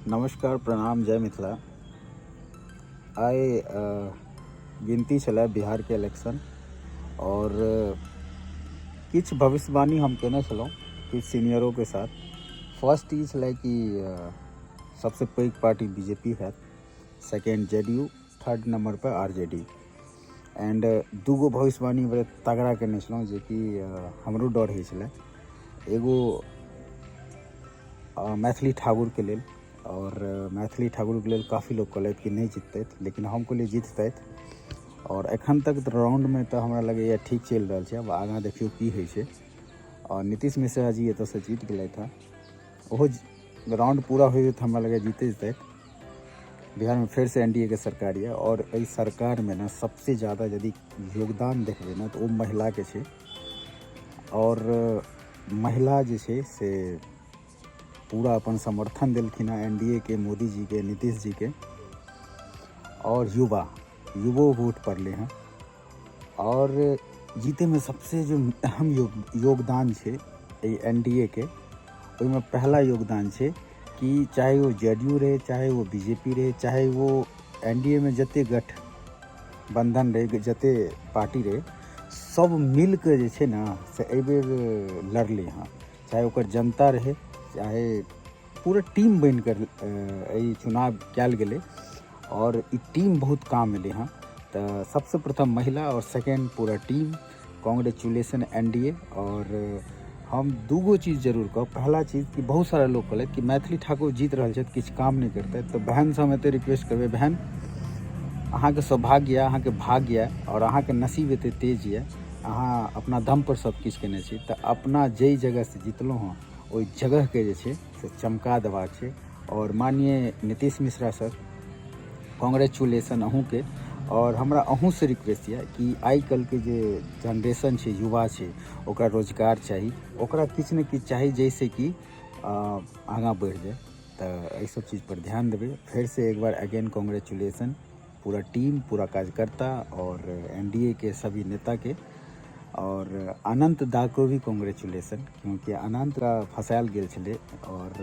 नमस्कार, प्रणाम, जय मिथिला। आइ गिनती छलै बिहार के इलेक्शन और किछ भविष्यवाणी हम केने छलहुँ किछ सीनियरों के साथ। फर्स्ट ई छलै कि सबसे पैघ पार्टी बीजेपी हैत, second JDU, third number per RJD. And दूगो भविष्यवाणी बड़े तगड़ा केने छलहुँ जे कि हमरो डर होइ छलै। एगो मैथिली ठाकुरके लेल, और मैथिली ठाकुरके लेल काफ़ी लोग कहलथि कि नहीं जीततथि, लेकिन हम कहलिए जीततथि। और एखन तक राउंडमे तऽ हमरा लगैए ठीक चलि रहल छै, अब आगाँ देखियौ की होइ छै। और नीतीश मिश्रा जी एतऽसँ जीत गेलथि हँ, ओहो राउंड पूरा होइ तऽ हमरा लगैए जीते जेतथि। बिहार में फिर से एनडीए के सरकार है, और एहि सरकार में ना सबसे ज़्यादा यदि योगदान देखबै ना तो वो महिला के छै। और महिला जे छै से पूरा अपन समर्थन दिलखिन हँ एनडीए के, मोदी जी के, नीतीश जी के। और युवो वोट पड़ले हैं। और जीते में सबसे जो अहम योगदान छै एनडीए के, ओहिमे पहला योगदान छै कि चाहे वो जेडीयू रहे, चाहे वो बीजेपी रहे, चाहे वो एनडीए में जते गठबंधन रहे, जते पार्टी रहे, सब मिल के जे छै ना से एहि बेर लड़ले हैं। चाहे ओकर जनता रहे, चाहे पूरा टीम बन कर चुनाव कल गए, और ई टीम बहुत काम एले हैं। तो सबसे प्रथम महिला और सेकेंड पूरा टीम, कांग्रेचुलेसन एनडीए। और हम दूगो चीज़ जरूर कहब। पहला चीज़ कि बहुत सारा लोग कहलथि कि मैथिली ठाकुर जीत रहा है, किछु काम नहीं करते। तो बहन से हम एते रिक्वेस्ट करबे, बहन अहाँ के सौभाग्य है, अहाँ के भाग्य है, और अहाँ के नसीब एते तेज है, अहाँ अपना दम पर सब किछु केने छी। तो अपना जई जगह से जीतलहुँ हँ ओहि जगह के जे छै से चमका देबाक छै। और माननीय नीतीश मिश्रा सर, कांग्रेचुलेसन अहूँ के। और हमरा अहूँ से रिक्वेस्ट है कि आई कल के जे जनरेशन छै, युवा छै, ओकरा रोजगार चाहिए, ओकरा किछु ने किछु चाहिए जैसे कि आगाँ बढ़ जाए। तो ये सब चीज़ पर ध्यान देवे। फिर से एक बार अगेन कांग्रेचुलेसन पूरा टीम, पूरा कार्यकर्ता और एनडीए के सभी नेता के। और अनंत दा को भी कांग्रेचुलेसन, क्योंकि अनंत का फंसायल गेल छले और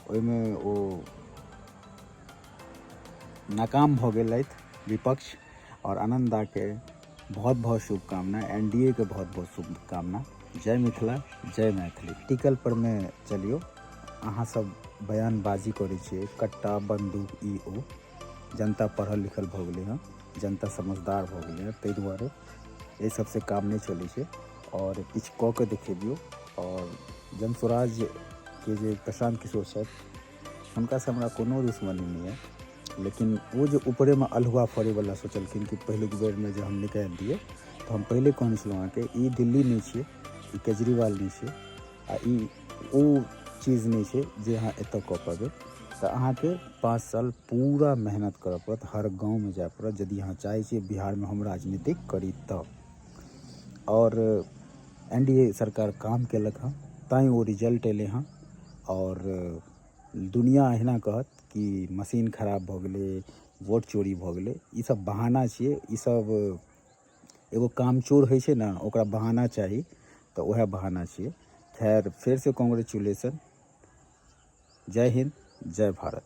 ओहिमे ओ नाकाम भ गेलथि विपक्ष। और अनंत दा के बहुत बहुत शुभकामना, एनडीए के बहुत बहुत शुभकामना। जय मिथिला, जय मैथिली। टिकल पर में चलियो, अहाँ सब बयानबाजी करे छिए, कट्टा बंदूक ई ओ। जनता पढ़ल लिखल भ गेलै हँ, जनता समझदार भ गेलै हँ, ताहि दुआरे एहि सबसे काम नहीं चलै छै। और किछु कऽ के देखेबियो। और जनस्वराज के जे प्रशांत किशोर छथि, हुनका से हमरा कोनो दुश्मनी नहीं है, लेकिन वो जो ऊपरे में अल्हुआ फरे वाला सोचलखिन कि पहले बेर में जो हम निकाल दिए, तो हम पहले कहने छलहुँ अहाँ के ई दिल्ली नहीं छे, ई केजरीवाल नहीं छे, आ ई ओ चीज़ नहीं छे जे अहाँ एतऽ कऽ पेबै। तो अहाँ के 5 साल पूरा मेहनत करऽ पड़त, हर गाँव में जाए पड़त, यदि अहाँ चाहै छियै बिहार में हम राजनीतिक करी तब। और एनडीए सरकार काम केलक हँ, तैँ वो रिजल्ट एले हँ। और दुनिया अहिना कहत कि मशीन खराब भ गेलै, वोट चोरी भ गेलै, ई सब बहाना छियै। ई सब एगो कामचोर होइ छै ना, ओकरा बहाना चाही, तो वह बहाना छियै। खैर फिर से कांग्रेचुलेसन। जय हिंद, जय भारत।